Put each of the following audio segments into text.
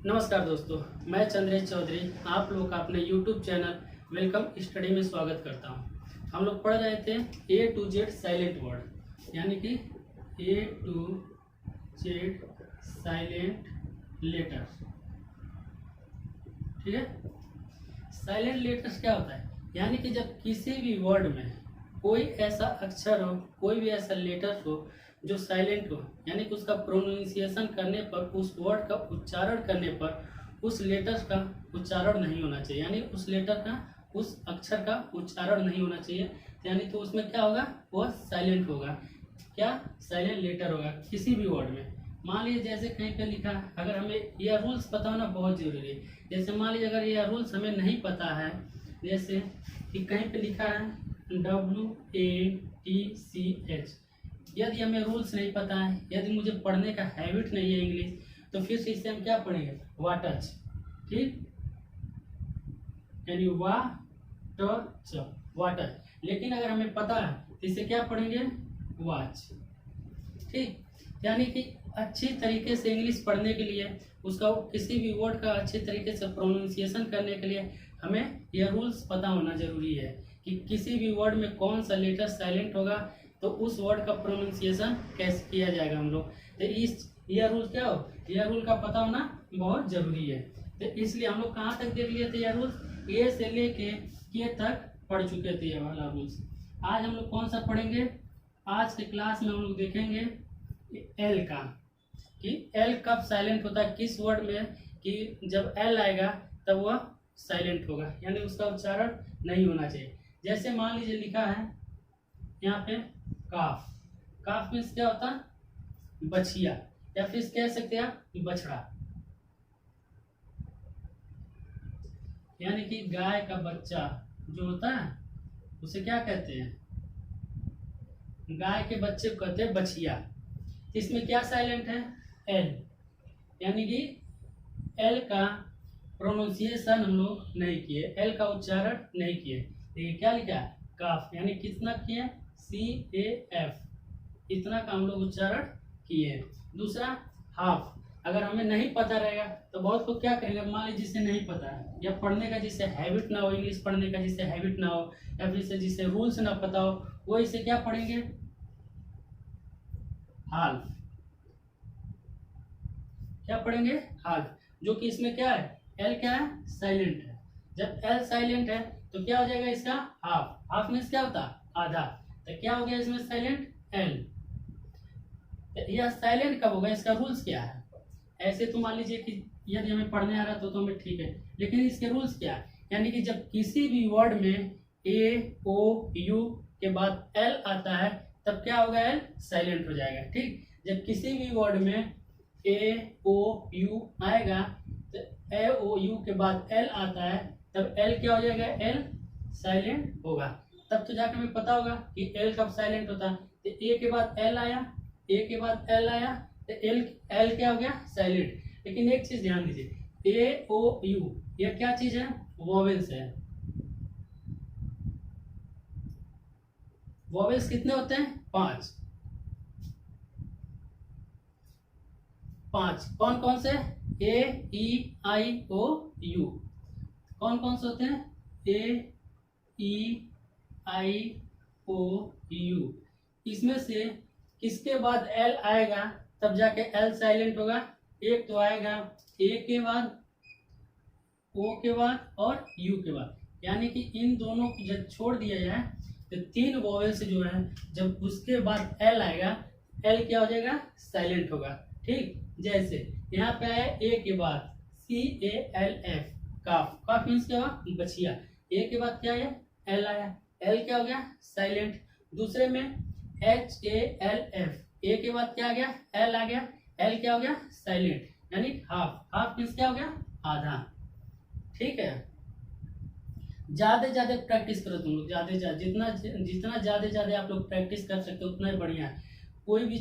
नमस्कार दोस्तों, मैं चंद्रेश चौधरी आप लोग का अपने YouTube चैनल वेलकम स्टडी में स्वागत करता हूं। हम लोग पढ़ रहे थे A to Z silent word, यानी कि A to Z silent letters. ठीक है, साइलेंट लेटर्स क्या होता है? यानी कि जब किसी भी वर्ड में कोई ऐसा अक्षर हो, कोई भी ऐसा लेटर हो जो साइलेंट हो, यानी कि उसका प्रोनाउंसिएशन करने पर, उस वर्ड का उच्चारण करने पर उस लेटर का उच्चारण नहीं होना चाहिए, यानी उस लेटर का, उस अक्षर का उच्चारण नहीं होना चाहिए, यानी तो उसमें क्या होगा, वह साइलेंट होगा। क्या? साइलेंट लेटर होगा किसी भी वर्ड में। मान लीजिए जैसे कहीं पे लिखा, अगर हमें यह रूल्स पता होना बहुत जरूरी है। जैसे मान लीजिए अगर यह रूल्स हमें नहीं पता है, जैसे कि कहीं पे लिखा है WATCH, यदि हमें रूल्स नहीं पता है, यदि मुझे पढ़ने का हैबिट नहीं है इंग्लिश, तो फिर से इसे हम क्या पढ़ेंगे? वाटच। ठीक, यानी वाटच। लेकिन अगर हमें पता है तो इसे क्या पढ़ेंगे? वॉच। ठीक, यानी कि अच्छी तरीके से इंग्लिश पढ़ने के लिए, उसका किसी भी वर्ड का अच्छे तरीके से प्रोनाउंसिएशन करने के लिए हमें यह रूल्स पता होना जरूरी है कि किसी भी वर्ड में कौन सा लेटर साइलेंट होगा, तो उस वर्ड का प्रोनाउंसिएशन कैसे किया जाएगा हम लोग। तो यह रूल क्या हो, यह रूल का पता होना बहुत जरूरी है। तो इसलिए हम लोग कहाँ तक देख लिए थे? यह रूल्स ए से लेके के तक पढ़ चुके थे, यह वाला रूल्स। आज हम लोग कौन सा पढ़ेंगे? आज के क्लास में हम लोग देखेंगे एल का, कि एल कब साइलेंट होता है, किस वर्ड में, कि जब एल आएगा तब वह साइलेंट होगा, यानी उसका उच्चारण नहीं होना चाहिए। जैसे मान लीजिए लिखा है यहाँ पे काफ। काफ मीन्स क्या होता है? बछिया, या फिर कह सकते हैं आप बछड़ा, यानी कि गाय का बच्चा जो होता है उसे क्या कहते हैं? गाय के बच्चे को कहते हैं बछिया। इसमें क्या साइलेंट है? एल, यानी कि एल का प्रोनाउंसिएशन हम लोग नहीं किए, एल का उच्चारण नहीं किए। देखिए क्या लिखा है? काफ, यानी कितना किए? CAF, इतना का हम लोग उच्चारण किए। दूसरा हाफ, अगर हमें नहीं पता रहेगा तो बहुत लोग क्या करेंगे, मान लीजिए जिसे नहीं पता है, या पढ़ने का जिसे हैबिट ना हो, इंग्लिश पढ़ने का जिसे हैबिट ना हो, या फिर जिसे रूल्स ना पता हो, वो इसे क्या पढ़ेंगे? हाल्फ। क्या पढ़ेंगे? हाल्फ, जो कि इसमें क्या है? एल क्या है? साइलेंट है। जब एल साइलेंट है तो क्या हो जाएगा इसका? हाफ। हाफ मीन्स क्या होता? आधा। तो क्या हो गया इसमें? Silent L. यह साइलेंट कब होगा, इसका रूल्स क्या है? ऐसे तो मान लीजिए कि यदि हमें पढ़ने आ रहा तो हमें ठीक है, लेकिन इसके रूल्स क्या है? यानी कि जब किसी भी वर्ड में AOU के बाद एल आता है तब क्या होगा? एल साइलेंट हो जाएगा। ठीक, जब किसी भी वर्ड में AOU आएगा तो AOU के बाद एल आता है तब एल क्या हो जाएगा? एल साइलेंट होगा। तब तो जाकर हमें पता होगा कि एल कब साइलेंट होता है। तो ए के बाद एल आया, ए के बाद एल आया, तो एल क्या हो गया? साइलेंट। लेकिन एक चीज ध्यान दीजिए, AOU यह क्या चीज है? वोवेल्स है। वोवेल्स कितने होते हैं? 5। कौन कौन से? AEIOU। कौन कौन से होते हैं? AEIOU। इसमें से किसके बाद एल आएगा तब जाके एल साइलेंट होगा? एक तो आएगा ए के बाद, ओ के बाद और यू के बाद, यानी कि इन दोनों को जब छोड़ दिया जाए तो 3 वोवेल से जो है, जब उसके बाद एल आएगा, एल क्या हो जाएगा? साइलेंट होगा। ठीक, जैसे यहाँ पे आया ए के बाद CALF, काफ। काफ मीन्स क्या हुआ? बछिया। ए के बाद क्या आया? एल आया, एल क्या हो गया? साइलेंट। दूसरे में HALF, ए के बाद क्या आ गया? एल आ गया, एल क्या हो गया? साइलेंट, यानी हाफ। हाफ मीन्स क्या हो गया? आधा। ठीक है, ज्यादा प्रैक्टिस करो तुम लोग, ज्यादा जितना ज्यादा आप लोग प्रैक्टिस कर सकते हो उतना ही बढ़िया है। कोई भी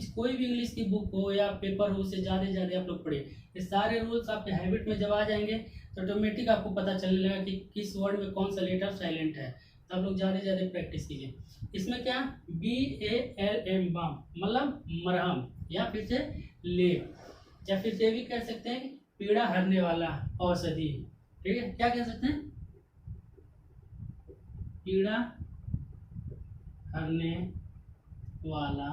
इंग्लिश की बुक हो या पेपर हो, उसे ज्यादा आप लोग पढ़िए। ये सारे रूल्स आपके हैबिट में जब आ जाएंगे तो ऑटोमेटिक आपको पता चलने लगा कि किस वर्ड में कौन सा लेटर साइलेंट है। तो आप लोग ज्यादा प्रैक्टिस कीजिए। इसमें क्या? BALM, बाम मतलब मरहम, या फिर से लेप, या फिर से भी कह सकते हैं पीड़ा हरने वाला औषधि। ठीक है, क्या कह सकते हैं? पीड़ा हरने वाला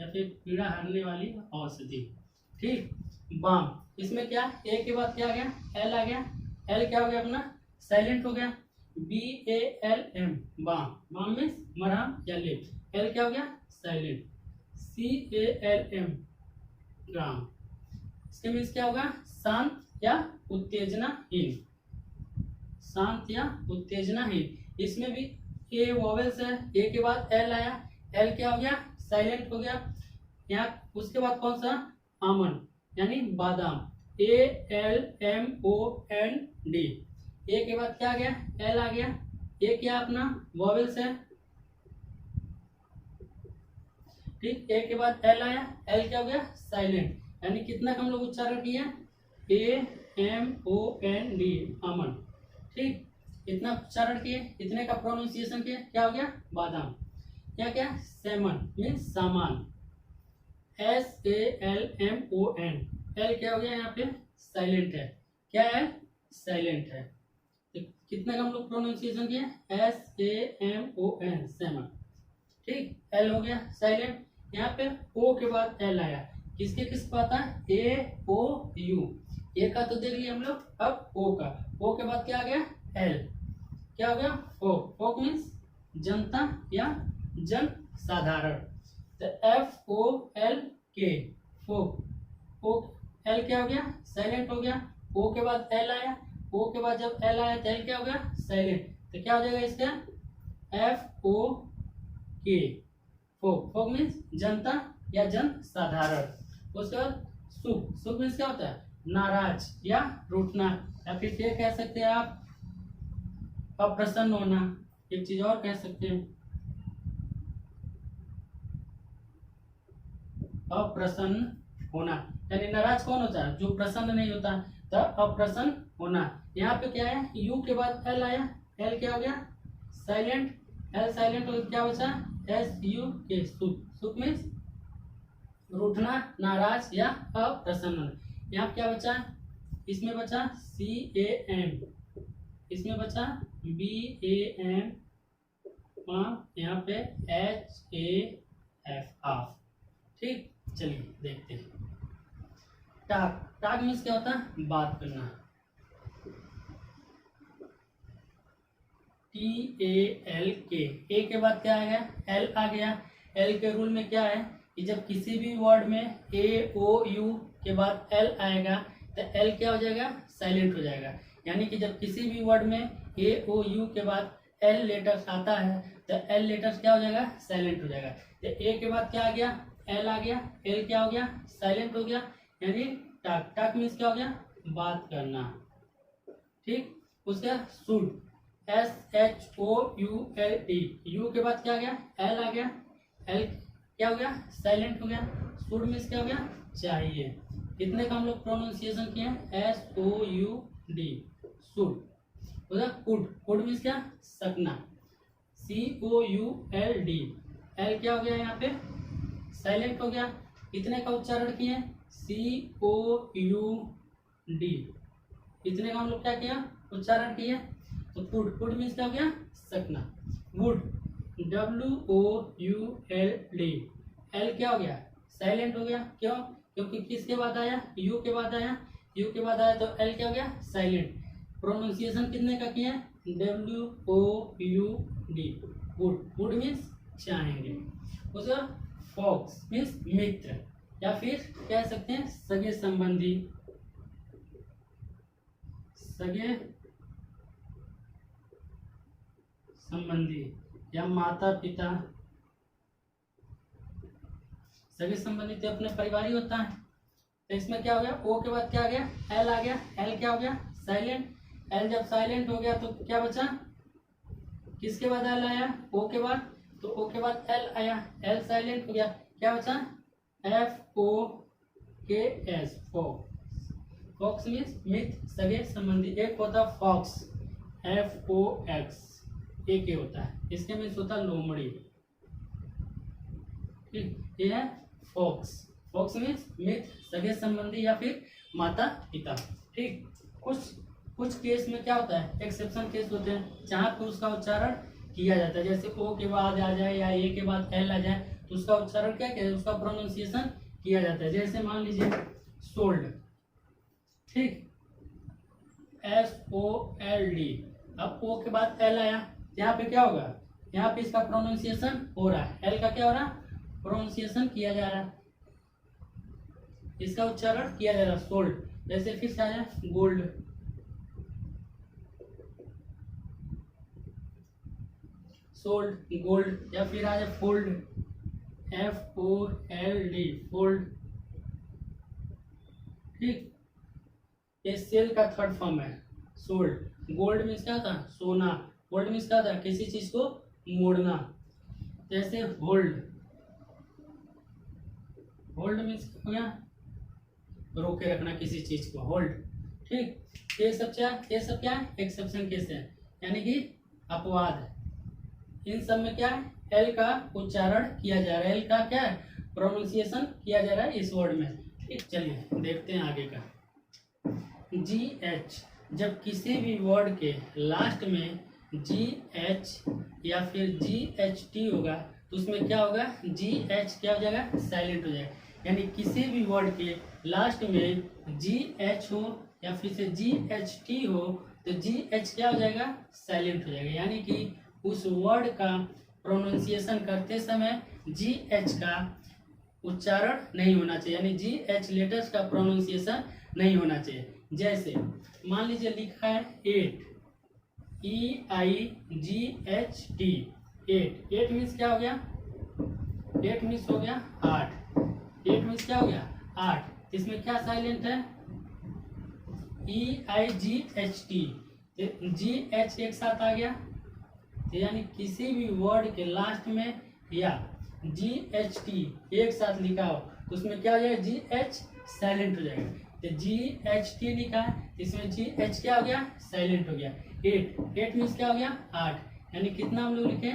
या फिर पीड़ा हरने वाली औषधि। ठीक, बाम, इसमें क्या ए के बाद क्या आ गया? एल आ गया। एल क्या हो गया अपना? साइलेंट हो गया। BALM, balm. बाम मीन्स मरहम या लेप। एल क्या हो गया? साइलेंट। CALM, ग्राम। इसके मीन्स क्या होगा? शांत या उत्तेजनाहीन। शांत या उत्तेजनाहीन। इसमें भी ए वॉवेल्स है, ए के बाद एल आया। एल क्या हो गया? साइलेंट हो गया। यहाँ उसके बाद कौन सा? आमंड यानी बादाम। ALMOND। ए के बाद क्या आ गया? एल आ गया। ए क्या अपना? वॉवेल्स है। ठीक, ए के बाद एल आया। एल क्या हो गया? साइलेंट। यानी कितना का हम लोग उच्चारण किया? AMOND, almond. ठीक, इतना उच्चारण किए, इतने का प्रोनाउंसिएशन किए, क्या हो गया? बादाम। क्या क्या? सेमन मीन्स सामान। SALMON। एल क्या हो गया? यहाँ पे साइलेंट है। क्या है? साइलेंट है। तो कितने का हम लोग प्रोनाउंसिएशन किए? SAMON, semen. ठीक, एल हो गया साइलेंट। यहाँ पे ओ के बाद एल आया। किसके किस पे आता है? AOU। ए का तो देख लिया हम लोग, अब ओ का। ओ के बाद क्या आ गया? एल। क्या हो गया? फोक। फोक मीन्स जनता या जन साधारण। तो FOLK, फोक। ओ एल क्या हो गया? साइलेंट हो गया। ओ के बाद एल आया। ओ के बाद जब एल आया तो एल क्या हो गया? साइलेंट। तो क्या हो जाएगा इसका? FOK, फोक। फोक मीन्स जनता या जन साधारण। उसके बाद सुख। सुख मीन्स क्या होता है? नाराज या रूठना, या फिर ये कह सकते हैं आप अप्रसन्न होना। एक चीज और कह सकते हैं, अप्रसन्न होना। यानी नाराज कौन होता है? जो प्रसन्न नहीं होता। तो अप्रसन्न होना। यहाँ पे क्या है? यू के बाद एल आया। एल क्या हो गया? साइलेंट। एल साइलेंट हो क्या बचा? SUK, सुख। सुख मीन्स रूठना, नाराज या अप्रसन्न होना। यहाँ क्या बचा? इसमें बचा CAM, इसमें बचा BAM, यहाँ पे HAF, ऑफ। ठीक, चलिए देखते हैं। टाक। टाक मीन्स क्या होता है? बात करना। TALK। ए के बाद क्या आ गया? एल आ गया। एल के रूल में क्या है कि जब किसी भी वर्ड में AOU के बाद एल आएगा तो एल क्या हो जाएगा? साइलेंट हो जाएगा। यानी कि जब किसी भी वर्ड में AOU के बाद एल लेटर्स आता है तो एल लेटर्स क्या हो जाएगा? साइलेंट हो जाएगा। तो ए के बाद क्या आ गया? एल आ गया। एल क्या हो गया? साइलेंट हो गया। यानी टाक। टाक मीन्स क्या हो गया? बात करना। ठीक, उसका शुड, SHOULD। यू के बाद क्या आ गया? एल आ गया। एल क्या हो गया? साइलेंट हो गया। शुड मीन्स क्या हो गया? चाहिए। कितने का हम लोग प्रोनाउंसिएशन किए? SOUD, should. Could. Could means क्या? सकना। COULD। एल क्या हो गया? यहाँ पे साइलेंट हो गया। कितने का उच्चारण किए? COUD। इतने का हम लोग क्या किया? उच्चारण किए। तो फूड। फूड मीन्स क्या हो गया? सकना। Would, WOULD। एल क्या हो गया? साइलेंट हो गया। क्यों? क्योंकि किसके बाद आया? यू के बाद आया। यू के बाद आया तो एल क्या हो गया? साइलेंट। प्रोनाउंसिएशन कितने का किया? WOUD, would. वुड मीन्स चाहेंगे। उसका फॉक्स मीन्स मित्र, या फिर कह सकते हैं सगे संबंधी। सगे संबंधी या माता पिता। सगे संबंधी तो अपने परिवार ही होता है। तो इसमें क्या हो गया? ओ के बाद क्या आ गया? एल आ गया। एल क्या हो गया? साइलेंट। एल जब साइलेंट हो गया तो क्या बचा? किसके बाद एल आया? ओ के बाद। तो ओ के बाद एल आया। एल साइलेंट हो गया। क्या बचा? FOKS, FOKS. फॉक्स मीन्स मित्र, सगे संबंधी। एक होता फॉक्स, FOX, एक ही होता है। इसके मीन्स होता लोमड़ी। ठीक, ये है फॉक्स। फोक्स मीन्स मित्र, सगे संबंधी या फिर माता पिता। ठीक, कुछ केस में क्या होता है, एक्सेप्शन केस होते हैं जहाँ पे उसका उच्चारण किया जाता है, जैसे ओ के बाद आ जाए या ए के बाद एल आ जाए तो उसका उच्चारण क्या कहते हैं, उसका प्रोनाउंसिएशन किया जाता है। जैसे मान लीजिए सोल्ड, ठीक, SOLD, अब ओ के बाद एल आया, यहाँ पे क्या होगा, यहाँ पे इसका प्रोनाउंसिएशन हो रहा है, एल का क्या हो रहा है, प्रोनाउंसिएशन किया जा रहा है, इसका उच्चारण किया जा रहा है सोल्ड। जैसे फिर से आ जाए गोल्ड, सोल्ड गोल्ड, या फिर आ जाए फोल्ड, FOLD फोल्ड। ठीक, ये सेल का थर्ड फॉर्म है सोल्ड। गोल्ड मीन्स क्या था, सोना, फोल्ड मीन्स क्या था, किसी चीज को मोड़ना। जैसे होल्ड, होल्ड मीन्स हो गया रोके रखना किसी चीज को, होल्ड। ठीक, ये सब क्या है, एक्सेप्शन केस है, यानी कि अपवाद। इन सब में क्या है, एल का उच्चारण किया जा रहा है, एल का क्या है, प्रोनाउंसिएशन किया जा रहा है इस वर्ड में। ठीक, चलिए देखते हैं आगे का। GH, जब किसी भी वर्ड के लास्ट में GH या फिर GHT होगा तो उसमें क्या होगा, GH क्या हो जाएगा, साइलेंट हो जाएगा। यानी किसी भी वर्ड के लास्ट में GH हो या फिर से GHT हो तो GH क्या हो जाएगा, साइलेंट हो जाएगा। यानी कि उस वर्ड का प्रोनाउंसिएशन करते समय GH का उच्चारण नहीं होना चाहिए, यानी GH लेटर्स का प्रोनाउंसिएशन नहीं होना चाहिए। जैसे मान लीजिए लिखा है 8, EIGHT, 8 मीन्स क्या हो गया, 8 मीन्स हो गया 8, 8 मीन्स क्या हो गया 8, इसमें क्या साइलेंट है, EIGHT, GH एक साथ आ गया, यानी किसी भी वर्ड के लास्ट में या GHT एक साथ लिखा हो तो उसमें क्या हो जाएगा, GH साइलेंट हो जाएगा। तो GHT लिखा है, इसमें GH क्या हो गया, साइलेंट हो गया। 8 मीन्स क्या हो गया 8, यानी कितना हम लोग लिखे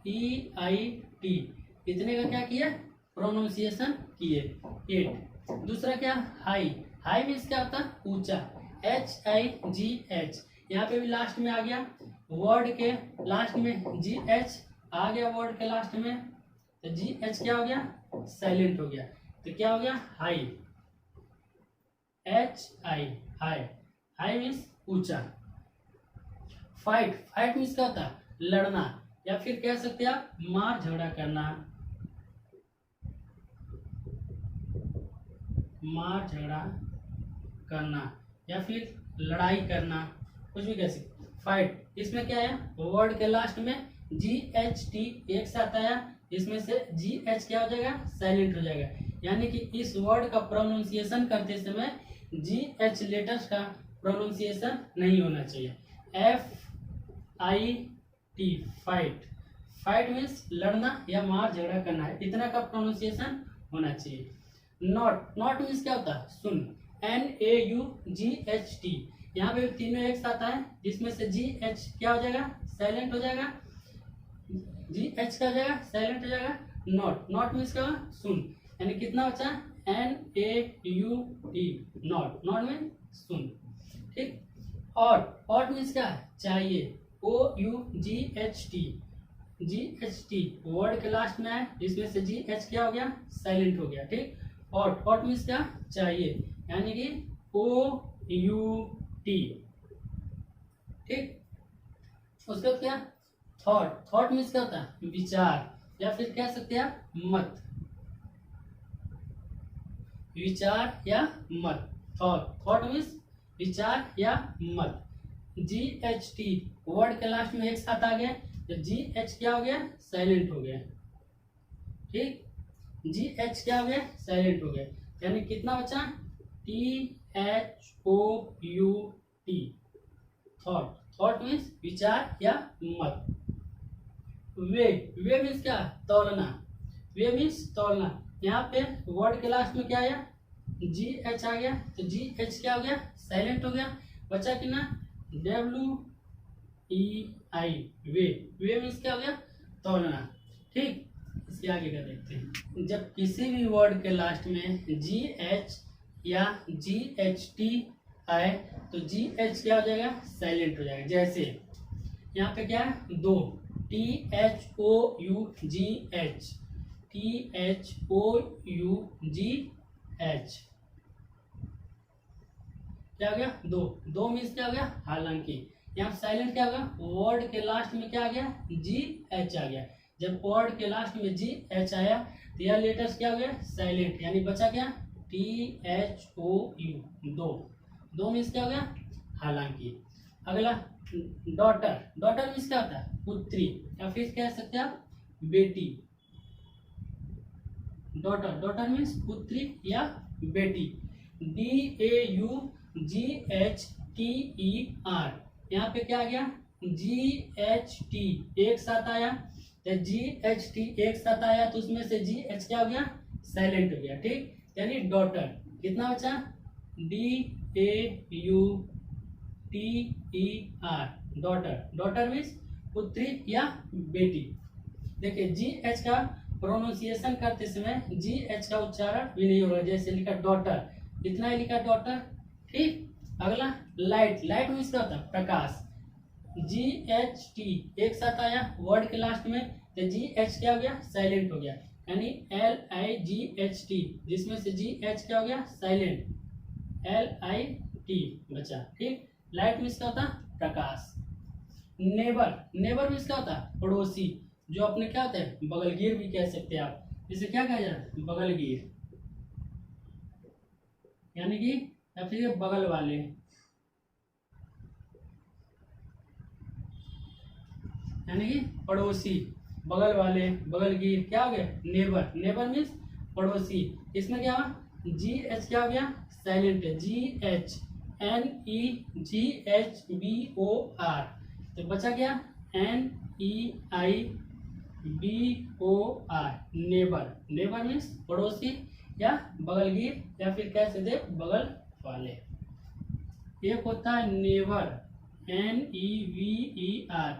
EIT, इतने का क्या किया, प्रोनाउंसिएशन किए 8। दूसरा क्या, हाई, हाई मीन्स क्या होता है, ऊंचा, HIGH, यहाँ पे भी लास्ट में आ गया, वर्ड के लास्ट में GH आ गया, वर्ड के लास्ट में तो GH क्या हो गया, साइलेंट हो गया, तो क्या हो गया high, HI, high, high means ऊंचा। फाइट, फाइट मीन्स क्या होता है, लड़ना, या फिर कह सकते हैं आप मार झगड़ा करना, मार झगड़ा करना या फिर लड़ाई करना, कुछ भी कह सकते। फाइट, इसमें क्या है, वर्ड के लास्ट में GHT एक साथ आया, इसमें से GH क्या हो जाएगा, साइलेंट हो जाएगा। यानी कि इस वर्ड का प्रोनाउंसिएशन करते समय GH लेटर्स का प्रोनाउंसिएशन नहीं होना चाहिए। FIT, फाइट, फाइट मीन्स लड़ना या मार झगड़ा करना है, इतना का प्रोनाउंसिएशन होना चाहिए। नॉट, नॉट मीन्स क्या होता है, सुन, NAUGHT, यहाँ पे तीनों एक साथ आए जिसमें से GH क्या हो जाएगा, साइलेंट हो जाएगा, GH का हो जाएगा, साइलेंट हो जाएगा। नॉट, नॉट मीन्स क्या, सुन, यानी कितना बचा, NAUT, नॉट, नॉट मीन्स सुन। ठीक, ऑट, ऑट मीन्स क्या, चाहिए, OUGHT, GHT वर्ड के लास्ट में है, इसमें से GH क्या हो गया, साइलेंट हो गया। ठीक, ऑट, ऑट मीन्स क्या, चाहिए, यानी कि OUT। ठीक, उसके बाद क्या, थॉट, थॉट मीन्स क्या होता है, विचार या फिर कह सकते हैं मत, विचार या मत, थॉट, थॉट मीन्स विचार या मत। GHT वर्ड के लास्ट में एक साथ आ गया तो GH क्या हो गया, साइलेंट हो गया। ठीक, GH क्या हो गया, साइलेंट हो गया, यानी कितना बचा, THOUT, थॉट, थॉट मीन्स विचार या मत। वे, वे मीन्स क्या, तौलना, वे मीन्स तौलना, यहाँ पे वर्ड के लास्ट में क्या आया, GH आ गया तो GH क्या हो गया, साइलेंट हो गया, बचा कि ना WEI, वे, वे मीन्स क्या हो गया, तौलना। ठीक, इसके आगे का देखते हैं। जब किसी भी वर्ड के लास्ट में GH या GHT आए तो GH क्या हो जाएगा, साइलेंट हो जाएगा। जैसे यहाँ पे क्या है, दो, THOUGH, THOUGH क्या हो गया, दो। दो मीन्स क्या हो गया, हालांकि। यहाँ साइलेंट क्या होगा, वर्ड के लास्ट में क्या आ गया, GH आ गया। जब वर्ड के लास्ट में GH आया तो यह लेटर्स क्या हो गया, साइलेंट, यानी बचा क्या, THOU, दो। दो मीन्स क्या हो गया, हालांकि। अगला डॉटर। डॉटर मीन्स क्या होता है, पुत्री, या फिर कह सकते हैं आप बेटी। डॉटर, डॉटर मीन्स पुत्री या बेटी। DAUGHTER, यहाँ पे क्या आ गया, GHT एक साथ आया, तो GHT एक साथ आया तो उसमें से GH क्या हो गया, साइलेंट हो गया। ठीक, यानी डॉटर। कितना बचा, DAUTER, डॉटर। डॉटर मीन्स पुत्री या बेटी। देखिए GH का प्रोनाउंसिएशन करते समय GH का उच्चारण भी नहीं होगा, जैसे लिखा डॉटर, इतना ही लिखा डॉटर। ठीक, अगला लाइट। लाइट मीन्स क्या होता है, प्रकाश। GHT एक साथ आया वर्ड के लास्ट में तो GH क्या हो गया, साइलेंट हो गया, यानी LIGHT, जिसमें से GH क्या हो गया, साइलेंट, LIT बचा। ठीक, लाइट मीन्स क्या होता है, प्रकाश। नेबर। नेबर मीन्स क्या होता है, पड़ोसी, जो अपने क्या होता है, बगलगीर भी कह सकते हैं आप। इसे क्या कहा जाता है, बगलगीर, यानी कि या फिर बगल वाले। यानी कि पड़ोसी, बगल वाले, बगलगीर, क्या हो गया, नेबर। नेबर मीन्स पड़ोसी। इसमें क्या हुआ, GH क्या हो गया, साइलेंट है, GHNEGHBOR, तो बचा क्या, NEIBOR, नेबर। नेबर मीन्स पड़ोसी या बगलगीर, या फिर कह सकते बगल वाले। एक होता है नेवर, NEVER,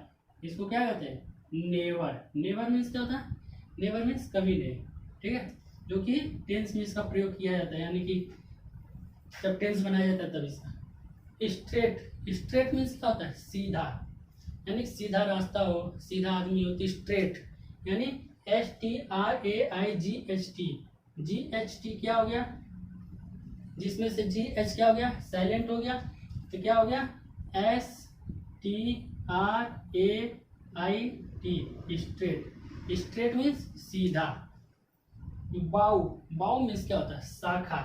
इसको क्या कहते हैं, नेवर। नेवर मीन्स क्या होता है, नेवर मीन्स कभी नहीं। ठीक है, जो कि टेंस में इसका प्रयोग किया जाता है, यानी कि जब टेंस बनाया जाता है तब इसका। स्ट्रेट। स्ट्रेट मीन्स क्या होता है, सीधा, यानी सीधा रास्ता हो, सीधा आदमी हो तो स्ट्रेट, यानी STRAIGHT। GHT क्या हो गया, जिसमें से GH क्या हो गया, साइलेंट हो गया, तो क्या हो गया, STRAIT, स्ट्रेट। स्ट्रेट मीन्स सीधा। बाउ। बाउ मीन्स क्या होता है, शाखा।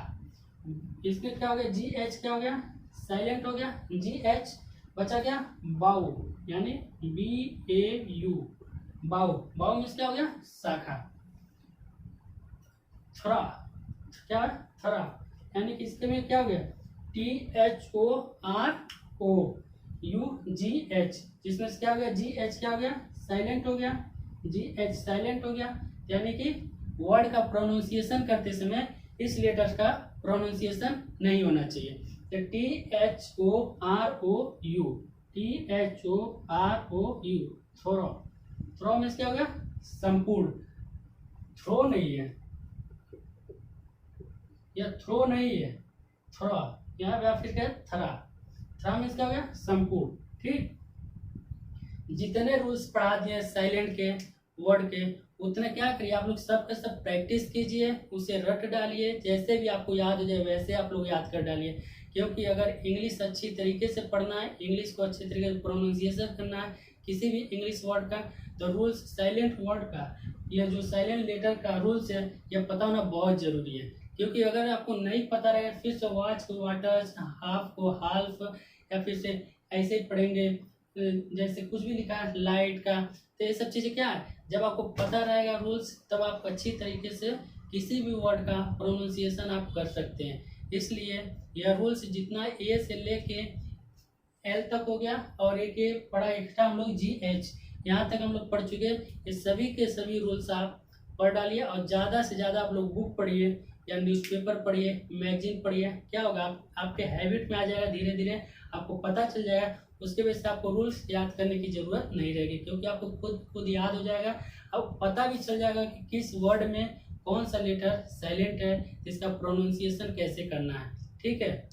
इसमें क्या हो गया, GH क्या हो गया, साइलेंट हो गया, GH बचा क्या, बाउ, यानी BAU, बाउ। बाउ मीन्स क्या हो गया, शाखा। थ्रा। क्या है, थ्रा, यानी कि इसके में क्या हो गया, THOROUGH, जिसमें से क्या हो गया, GH क्या हो गया, साइलेंट हो गया, GH साइलेंट हो गया, यानी कि वर्ड का प्रोनाउंसिएशन करते समय इस लेटर का प्रोनाउंसिएशन नहीं होना चाहिए। तो THOROU, थ्रो। थ्रो मीन्स क्या हो गया, संपूर्ण। थ्रो नहीं है, यह थ्रो नहीं है, थ्रो, यहाँ पे फिर क्या, थ्रा। थ्रा मीन्स क्या हो गया, संपूर्ण। ठीक, जितने रूल्स पढ़ा दिए साइलेंट के वर्ड के, उतने क्या करिए आप लोग सब के सब प्रैक्टिस कीजिए, उसे रट डालिए, जैसे भी आपको याद हो जाए वैसे आप लोग याद कर डालिए। क्योंकि अगर इंग्लिश अच्छी तरीके से पढ़ना है, इंग्लिश को अच्छे तरीके से प्रोनाउंसिएशन करना है किसी भी इंग्लिश वर्ड का, तो रूल्स साइलेंट वर्ड का, यह जो साइलेंट लेटर का रूल्स है, यह पता होना बहुत जरूरी है। क्योंकि अगर आपको नहीं पता रहेगा, फिर से वॉच को वाटर्स, हाफ को हाल्फ, या फिर से ऐसे ही पढ़ेंगे जैसे कुछ भी लिखा है लाइट का, तो ये सब चीज़ें क्या है, जब आपको पता रहेगा रूल्स, तब आप अच्छी तरीके से किसी भी वर्ड का प्रोनाउंसिएशन आप कर सकते हैं। इसलिए यह रूल्स जितना ए से लेके एल तक हो गया, और एक ये पढ़ा एक्स्ट्रा हम लोग GH, यहाँ तक हम लोग पढ़ चुके हैं। ये सभी के सभी रूल्स आप पढ़ डालिए, और ज़्यादा से ज़्यादा आप लोग बुक पढ़िए, या न्यूज़पेपर पढ़िए, मैगजीन पढ़िए, क्या होगा आपके हैबिट में आ जाएगा, धीरे धीरे आपको पता चल जाएगा। उसके वजह से आपको रूल्स याद करने की ज़रूरत नहीं रहेगी, क्योंकि आपको खुद याद हो जाएगा। अब पता भी चल जाएगा कि किस वर्ड में कौन सा लेटर साइलेंट है, इसका प्रोनाउंसिएशन कैसे करना है। ठीक है,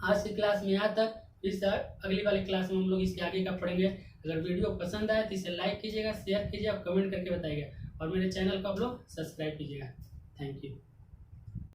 आज की क्लास में यहाँ तक। इस अगली वाली क्लास में हम लोग इसके आगे का पढ़ेंगे। अगर वीडियो पसंद आए तो इसे लाइक कीजिएगा, शेयर कीजिए और कमेंट करके बताइएगा, और मेरे चैनल को आप लोग सब्सक्राइब कीजिएगा। Thank you.